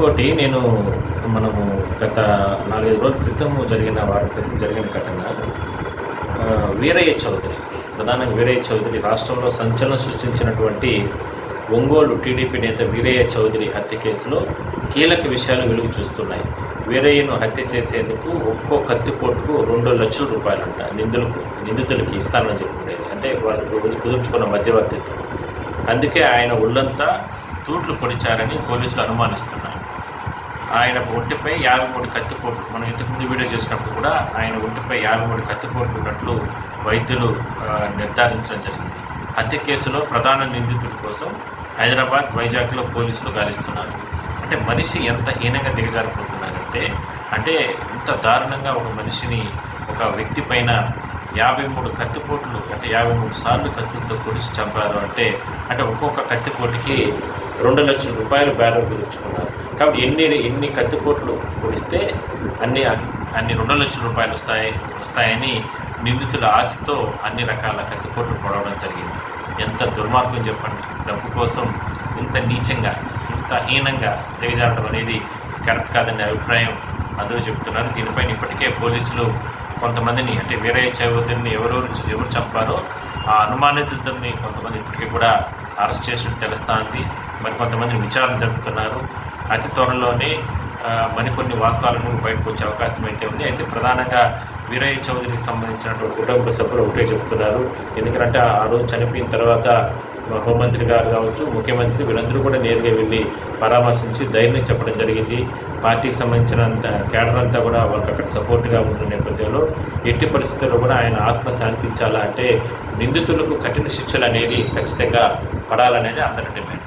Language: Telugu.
ఇంకోటి మనము గత 4-5 రోజుల క్రితం జరిగిన ఘటన వీరయ్య చౌదరి, ప్రధానంగా వీరయ్య చౌదరి రాష్ట్రంలో సంచలనం సృష్టించినటువంటి ఒంగోలు టీడీపీ నేత వీరయ్య చౌదరి హత్య కేసులో కీలక విషయాలు వెలుగు చూస్తున్నాయి. వీరయ్యను హత్య చేసేందుకు ఒక్కో కత్తిపోటుకు 2 లక్షల రూపాయలంట నిందితులకి ఇస్తానని చెప్పుకునేది. అంటే వాళ్ళు కుదుర్చుకున్న మధ్యవర్తిత్వం. అందుకే ఆయన ఒళ్ళంతా తూట్లు పొడిచారని పోలీసులు అనుమానిస్తున్నారు. ఆయన ఒంటిపై 53 కత్తిపోట్లు, మనం ఇంతకుముందు వీడియో చేసినప్పుడు కూడా ఆయన ఒంటిపై 53 కత్తిపోట్లు ఉన్నట్లు వైద్యులు నిర్ధారించడం జరిగింది. హత్య కేసులో ప్రధాన నిందితుడి కోసం హైదరాబాద్, వైజాగ్లో పోలీసులు గాలిస్తున్నారు. అంటే మనిషి ఎంత హీనంగా దిగజారిపోతున్నారంటే, ఇంత దారుణంగా ఒక వ్యక్తి పైన 53 కత్తిపోట్లు, అంటే 53 సార్లు కత్తులతో పొడిచి చంపారు. అంటే ఒక్కొక్క కత్తిపోటుకి 2 లక్షల రూపాయలు బేరం కుదుర్చుకున్నారు. కాబట్టి ఎన్ని కత్తిపోట్లు పొడిస్తే అన్ని 2 లక్షల రూపాయలు వస్తాయని నిందితుల ఆశతో అన్ని రకాల కత్తిపోట్లు పొడవడం జరిగింది. ఎంత దుర్మార్గం చెప్పండి. డబ్బు కోసం ఇంత నీచంగా, ఇంత హీనంగా దిగజారడం అనేది కరెక్ట్ కాదనే అభిప్రాయం అందరూ చెబుతున్నారు. దీనిపైన ఇప్పటికే పోలీసులు కొంతమందిని, అంటే వీరయ్య చౌదరిని ఎవరు చంపారో ఆ అనుమానితులని కొంతమంది ఇప్పటికీ కూడా అరెస్ట్ చేసినట్టు తెలుస్తూ ఉంది. మరి కొంతమందిని విచారణ జరుపుతున్నారు. అతి త్వరలోనే మరికొన్ని వాస్తవాలను బయటకు వచ్చే అవకాశం అయితే ఉంది. అయితే ప్రధానంగా వీరయ్య చౌదరికి సంబంధించినటువంటి కుటుంబ సభ్యులు ఒకటే చెబుతున్నారు. ఎందుకంటే ఆ రోజు చనిపోయిన తర్వాత హోంమంత్రి గారు కావచ్చు, ముఖ్యమంత్రి, వీళ్ళందరూ కూడా నేరుగా వెళ్ళి పరామర్శించి ధైర్యం చెప్పడం జరిగింది. పార్టీకి సంబంధించినంత కేడర్ అంతా కూడా వాళ్ళకి అక్కడ సపోర్ట్గా ఉన్న నేపథ్యంలో ఎట్టి పరిస్థితుల్లో కూడా ఆయన ఆత్మ శాంతించాలా అంటే నిందితులకు కఠిన శిక్షలు అనేది ఖచ్చితంగా పడాలనేది అందరి డిమాండ్.